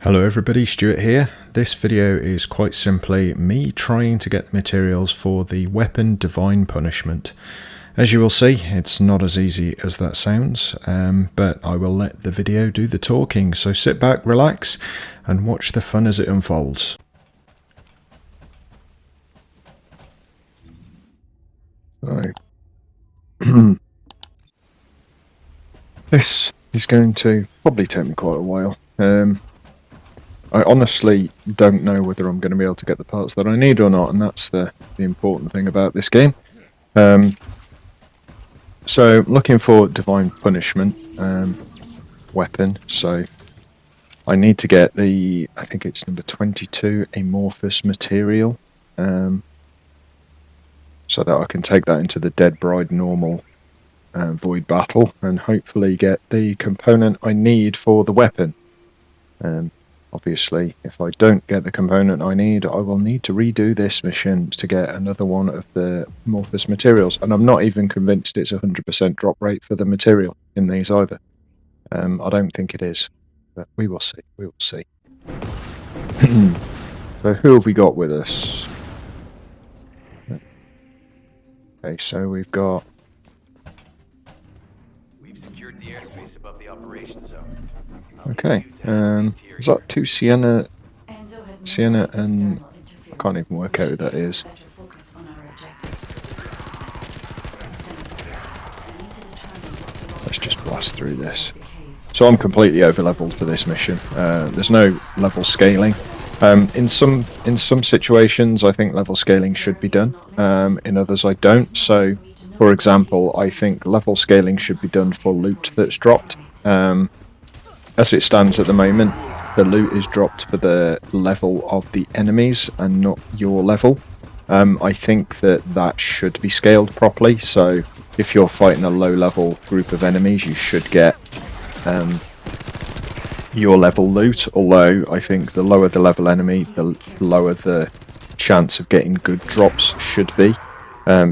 Hello everybody, Stuart here. This video is quite simply me trying to get the materials for the weapon Divine Punishment. As you will see, it's not as easy as that sounds, but I will let the video do the talking, so sit back, relax, and watch the fun as it unfolds. Right. This is going to probably take me quite a while. I honestly don't know whether I'm going to be able to get the parts that I need or not, and that's the important thing about this game. So looking for Divine Punishment weapon, so I need to get the, I think it's number 22 amorphous material, so that I can take that into the Dead Bride normal void battle and hopefully get the component I need for the weapon. Obviously, if I don't get the component I need, I will need to redo this mission to get another one of the amorphous materials. And I'm not even convinced it's 100% drop rate for the material in these either. I don't think it is, but we will see. We will see. So who have we got with us? Okay, so we've got... We've secured the airspace above the operation zone. Okay, is that two Sienna and... I can't even work out who that is. Let's just blast through this. So I'm completely over leveled for this mission. There's no level scaling. In some situations I think level scaling should be done, in others I don't. So for example, I think level scaling should be done for loot that's dropped. As it stands at the moment, the loot is dropped for the level of the enemies and not your level. I think that should be scaled properly, so if you're fighting a low level group of enemies you should get your level loot, although I think the lower the level enemy, the lower the chance of getting good drops should be,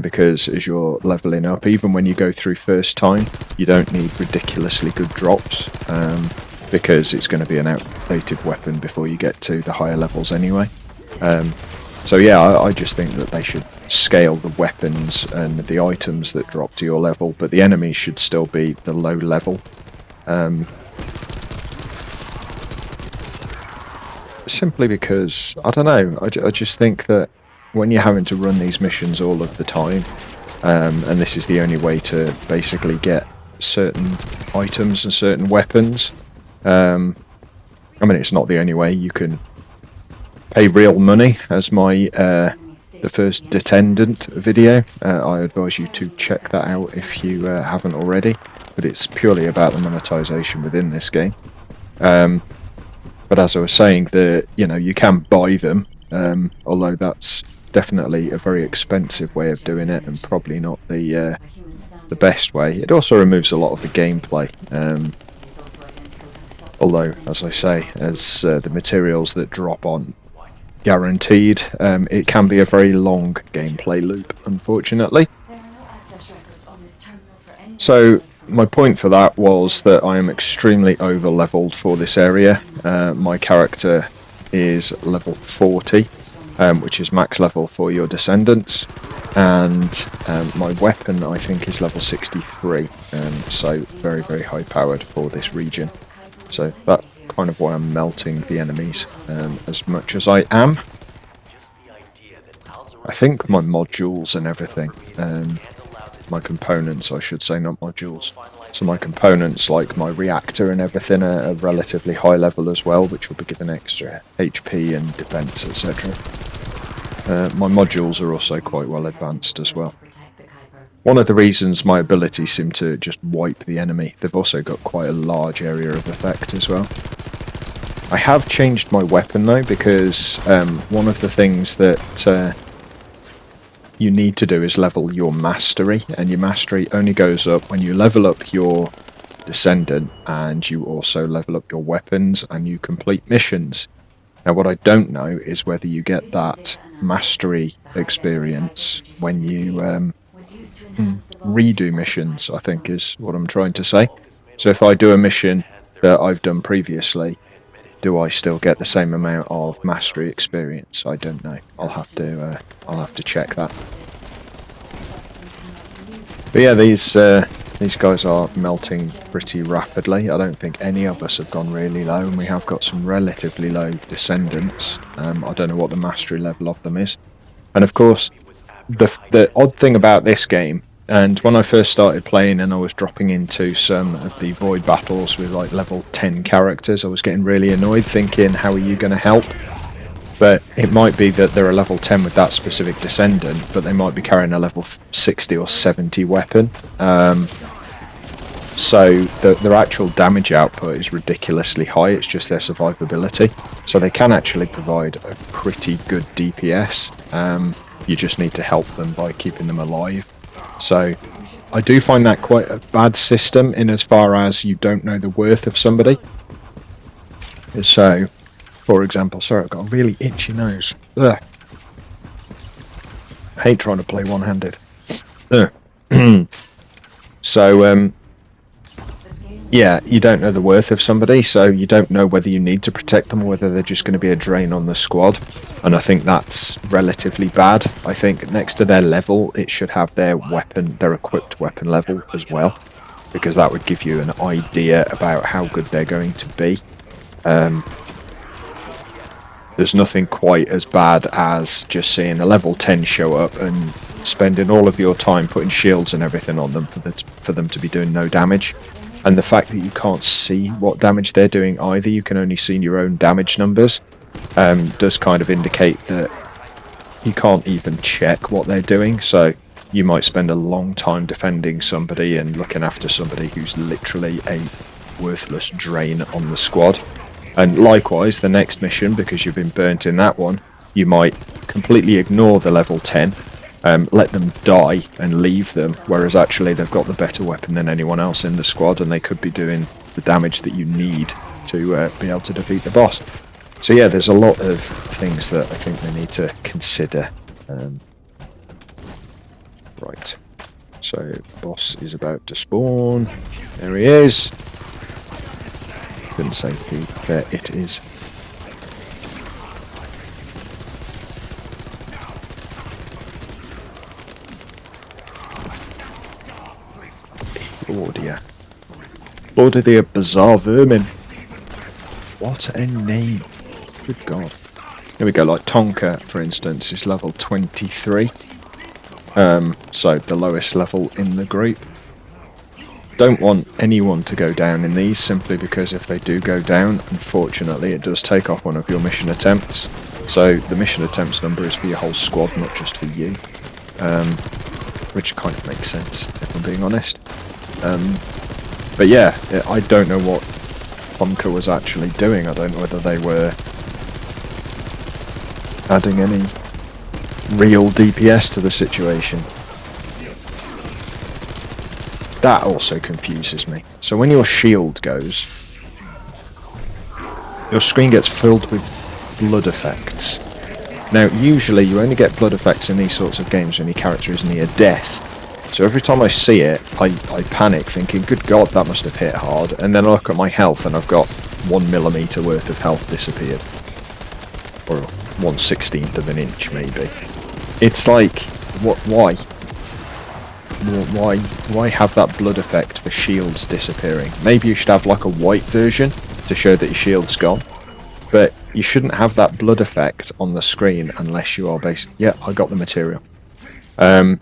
because as you're leveling up, even when you go through first time, you don't need ridiculously good drops, because it's going to be an outdated weapon before you get to the higher levels anyway. So yeah, I just think that they should scale the weapons and the items that drop to your level, but the enemies should still be the low level. Simply because, I don't know, I just think that when you're having to run these missions all of the time, and this is the only way to basically get certain items and certain weapons, I mean, it's not the only way. You can pay real money, as my the first Decendant video. I advise you to check that out if you haven't already, but it's purely about the monetization within this game. But as I was saying, you can buy them, although that's definitely a very expensive way of doing it and probably not the best way. It also removes a lot of the gameplay. Although, as I say, as the materials that drop on guaranteed, it can be a very long gameplay loop, unfortunately. So my point for that was that I am extremely over leveled for this area. My character is level 40, which is max level for your Descendants, and my weapon I think is level 63, so very, very high powered for this region. So that's kind of why I'm melting the enemies as much as I am. I think my modules and everything, my components I should say, not modules. So my components, like my reactor and everything, are relatively high level as well, which will be given extra HP and defense, etc. My modules are also quite well advanced as well. One of the reasons my abilities seem to just wipe the enemy, they've also got quite a large area of effect as well. I have changed my weapon though, because one of the things that you need to do is level your mastery, and your mastery only goes up when you level up your Descendant and you also level up your weapons and you complete missions. Now what I don't know is whether you get that mastery experience when you redo missions, I think is what I'm trying to say. So if I do a mission that I've done previously, do I still get the same amount of mastery experience? I don't know. I'll have to check that. But yeah, these guys are melting pretty rapidly. I don't think any of us have gone really low, and we have got some relatively low descendants. I don't know what the mastery level of them is. And of course, the odd thing about this game, and when I first started playing and I was dropping into some of the void battles with like level 10 characters, I was getting really annoyed thinking, how are you going to help? But it might be that they're a level 10 with that specific descendant, but they might be carrying a level 60 or 70 weapon. So their actual damage output is ridiculously high, it's just their survivability. So they can actually provide a pretty good DPS. You just need to help them by keeping them alive. So I do find that quite a bad system in as far as you don't know the worth of somebody. So, for example, sorry, I've got a really itchy nose. Ugh. I hate trying to play one-handed. So, yeah, you don't know the worth of somebody, so you don't know whether you need to protect them or whether they're just going to be a drain on the squad. And I think that's relatively bad. I think next to their level, it should have their weapon, their equipped weapon level as well, because that would give you an idea about how good they're going to be. There's nothing quite as bad as just seeing a level 10 show up and spending all of your time putting shields and everything on them for them to be doing no damage. And the fact that you can't see what damage they're doing either, you can only see your own damage numbers, does kind of indicate that you can't even check what they're doing. So you might spend a long time defending somebody and looking after somebody who's literally a worthless drain on the squad. And likewise, the next mission, because you've been burnt in that one, you might completely ignore the level 10, let them die and leave them, whereas actually they've got the better weapon than anyone else in the squad, and they could be doing the damage that you need to be able to defeat the boss. So yeah, there's a lot of things that I think they need to consider. Right, so boss is about to spawn. There he is. Couldn't say he. There it is. Claudia. Claudia Bizarre Vermin. What a name. Good God. Here we go, like Tonka, for instance, is level 23. So the lowest level in the group. Don't want anyone to go down in these, simply because if they do go down, unfortunately it does take off one of your mission attempts. So the mission attempts number is for your whole squad, not just for you. Which kind of makes sense, if I'm being honest. But yeah, I don't know what Tonka was actually doing. I don't know whether they were adding any real DPS to the situation. That also confuses me. So when your shield goes, your screen gets filled with blood effects. Now, usually you only get blood effects in these sorts of games when your character is near death. So every time I see it, I panic, thinking, good God, that must have hit hard. And then I look at my health and I've got 1mm worth of health disappeared. Or 1/16 of an inch, maybe. It's like, why? Why have that blood effect for shields disappearing? Maybe you should have like a white version to show that your shield's gone. But you shouldn't have that blood effect on the screen unless you are yeah, I got the material. So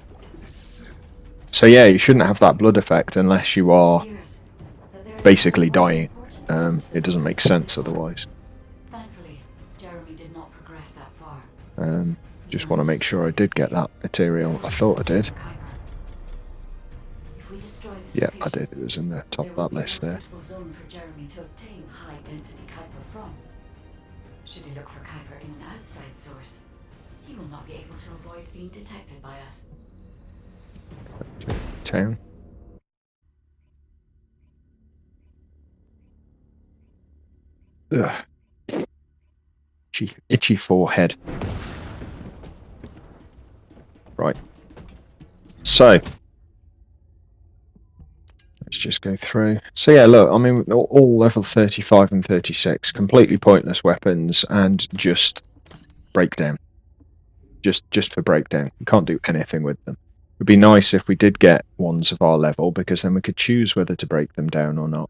yeah, you shouldn't have that blood effect unless you are basically dying. It doesn't make sense otherwise. Thankfully, Jeremy did not progress that far. Just want to make sure I did get that material. I thought I did. Yeah, I did. It was in the top of that list there. Zone for Jeremy to obtain high-density Kuiper from. Should he look for Kuiper in an outside source, he will not be able to avoid being detected by us. Town. Ugh. Itchy forehead. Right. So. Let's just go through. So yeah, look, I mean, all level 35 and 36, completely pointless weapons, and just breakdown. Just for breakdown. You can't do anything with them. It would be nice if we did get ones of our level, because then we could choose whether to break them down or not,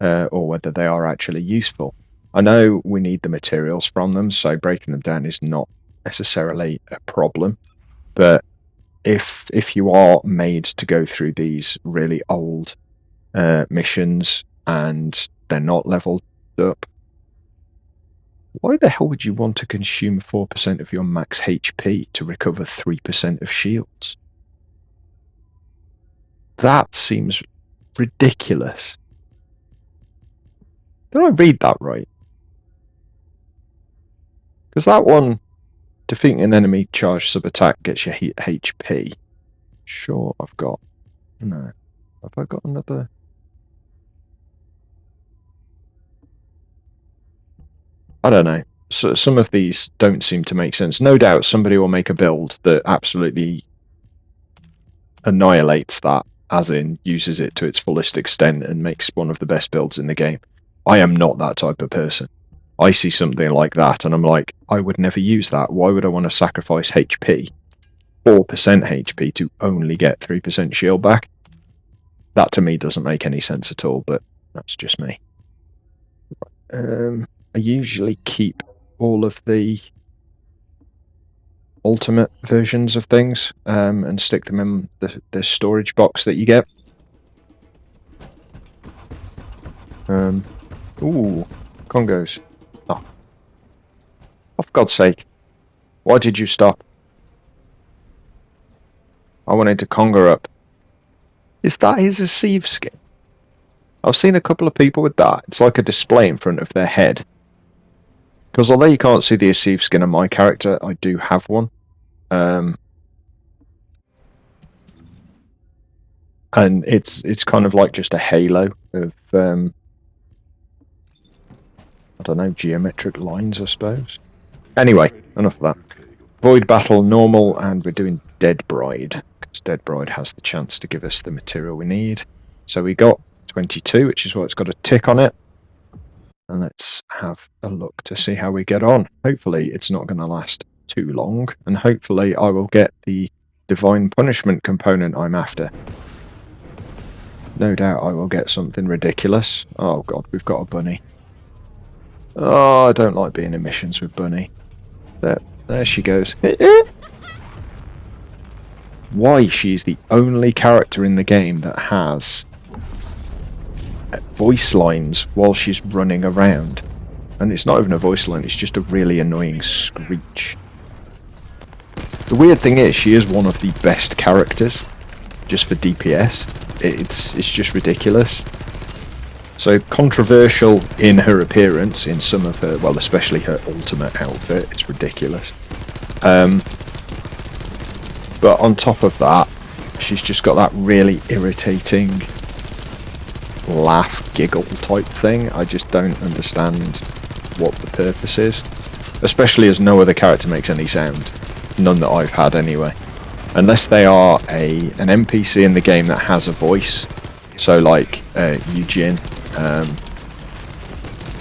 or whether they are actually useful. I know we need the materials from them, so breaking them down is not necessarily a problem. But if you are made to go through these really old missions and they're not leveled up, why the hell would you want to consume 4% of your max HP to recover 3% of shields? That seems ridiculous. Did I read that right? Because that one, defeating an enemy charged sub-attack gets you HP. Sure, I've got... No. Have I got another... I don't know. So some of these don't seem to make sense. No doubt somebody will make a build that absolutely annihilates that, as in uses it to its fullest extent and makes one of the best builds in the game. I am not that type of person. I see something like that and I'm like, I would never use that. Why would I want to sacrifice HP, 4% HP, to only get 3% shield back? That to me doesn't make any sense at all, but that's just me. I usually keep all of the ultimate versions of things and stick them in the storage box that you get. Ooh, Congos. Oh. Oh, for God's sake. Why did you stop? I wanted to Conga up. Is that his Asive skin? I've seen a couple of people with that. It's like a display in front of their head. Because although you can't see the Asive skin on my character, I do have one. And it's kind of like just a halo of I don't know, geometric lines, I suppose. Anyway, enough of that. Void Battle normal, and we're doing Dead Bride, because Dead Bride has the chance to give us the material we need. So we got 22, which is why it's got a tick on it. And let's have a look to see how we get on. Hopefully it's not going to last too long, and hopefully I will get the Divine Punishment component I'm after. No doubt I will get something ridiculous. Oh god, we've got a bunny. Oh, I don't like being in missions with Bunny. There she goes. Why she's the only character in the game that has voice lines while she's running around. And it's not even a voice line, it's just a really annoying screech. The weird thing is, she is one of the best characters, just for DPS. It's just ridiculous. So controversial in her appearance, in some of her, well, especially her ultimate outfit, it's ridiculous. But on top of that, she's just got that really irritating laugh, giggle type thing. I just don't understand what the purpose is. Especially as no other character makes any sound. None that I've had anyway. Unless they are an NPC in the game that has a voice. So like Eugene,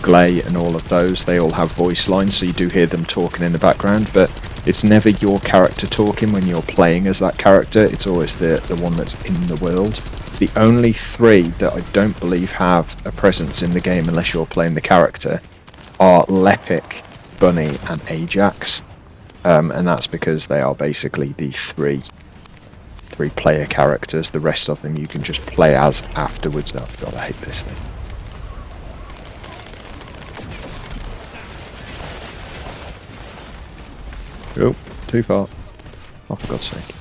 Glay and all of those, they all have voice lines, so you do hear them talking in the background, but it's never your character talking when you're playing as that character, it's always the one that's in the world. The only three that I don't believe have a presence in the game unless you're playing the character are Lepic, Bunny and Ajax, and that's because they are basically the three player characters. The rest of them you can just play as afterwards. Oh god, I hate this thing. Oh, too far. Oh, for God's sake.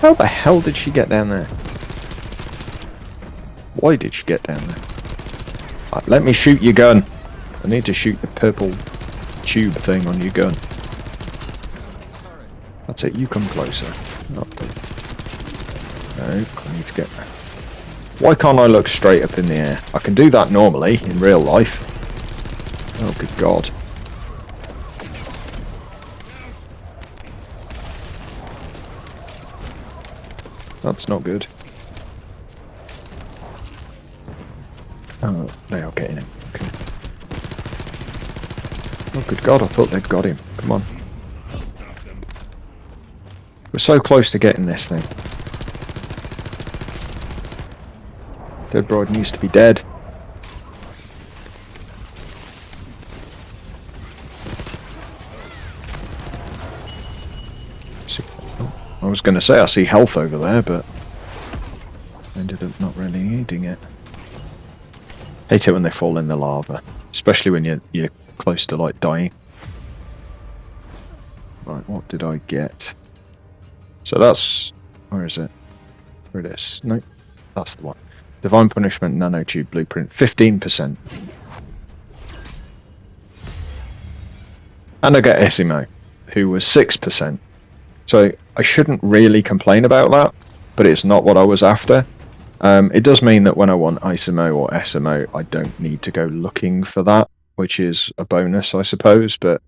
How the hell did she get down there? Why did she get down there? Right, let me shoot your gun. I need to shoot the purple tube thing on your gun. That's it, you come closer. No, I need to get... Why can't I look straight up in the air? I can do that normally, in real life. Oh, good god. That's not good. hitting him. Okay. Oh, good God, I thought they'd got him. Come on. We're so close to getting this thing. Dead Bride needs to be dead. I was going to say I see health over there, but I ended up not really needing it. Hate it when they fall in the lava, especially when you're close to like dying. Right, what did I get? So that's, where is it? Here it is. No, that's the one. Divine Punishment Nanotube Blueprint, 15%. And I get Esimo, who was 6%. So I shouldn't really complain about that, but it's not what I was after. It does mean that when I want Isimo or SMO, I don't need to go looking for that, which is a bonus, I suppose, but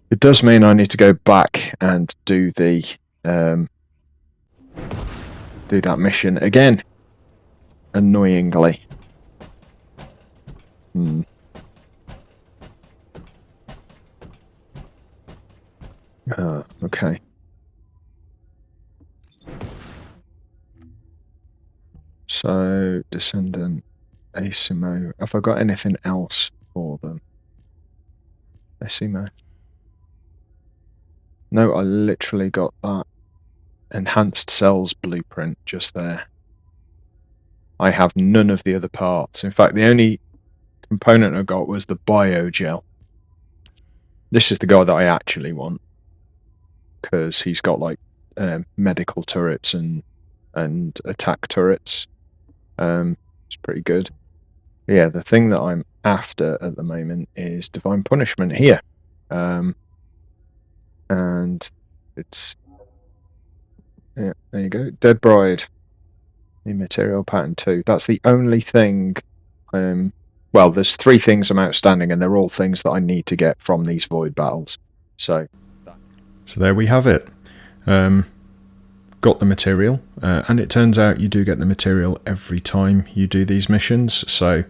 it does mean I need to go back and do the do that mission again. Annoyingly. Okay. So, Descendant, Asimo. Have I got anything else for them? Asimo. No, I literally got that enhanced cells blueprint just there. I have none of the other parts. In fact, the only component I got was the biogel. This is the guy that I actually want, because he's got like medical turrets and attack turrets. It's pretty good. Yeah, the thing that I'm after at the moment is Divine Punishment here. And it's, yeah, there you go. Dead Bride. The material pattern 2. That's the only thing. Well, there's 3 things I'm outstanding, and they're all things that I need to get from these void battles. So there we have it. Got the material, and it turns out you do get the material every time you do these missions. So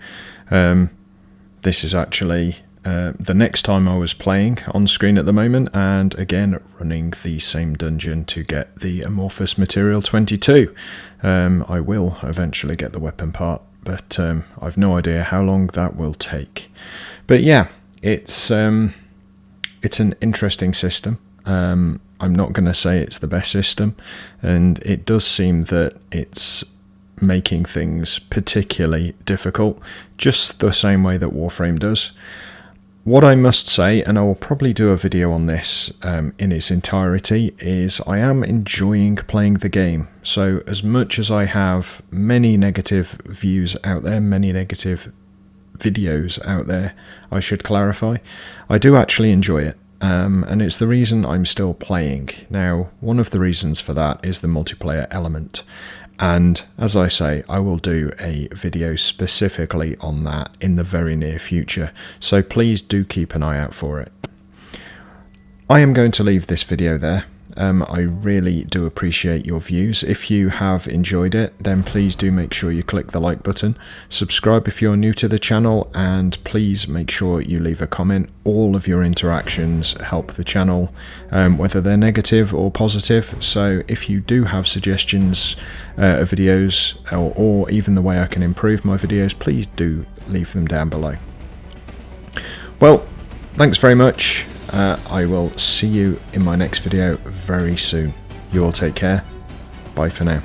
this is actually the next time I was playing on screen at the moment, and again running the same dungeon to get the amorphous material 22. I will eventually get the weapon part, but I've no idea how long that will take. But yeah, it's an interesting system. I'm not going to say it's the best system, and it does seem that it's making things particularly difficult, just the same way that Warframe does. What I must say, and I will probably do a video on this in its entirety, is I am enjoying playing the game. So as much as I have many negative views out there, many negative videos out there, I should clarify, I do actually enjoy it. And it's the reason I'm still playing. Now, one of the reasons for that is the multiplayer element. And as I say, I will do a video specifically on that in the very near future. So please do keep an eye out for it. I am going to leave this video there. I really do appreciate your views. If you have enjoyed it, then please do make sure you click the like button. Subscribe if you're new to the channel, and please make sure you leave a comment. All of your interactions help the channel, whether they're negative or positive. So if you do have suggestions of videos, or even the way I can improve my videos, please do leave them down below. Well, thanks very much. I will see you in my next video very soon. You all take care. Bye for now.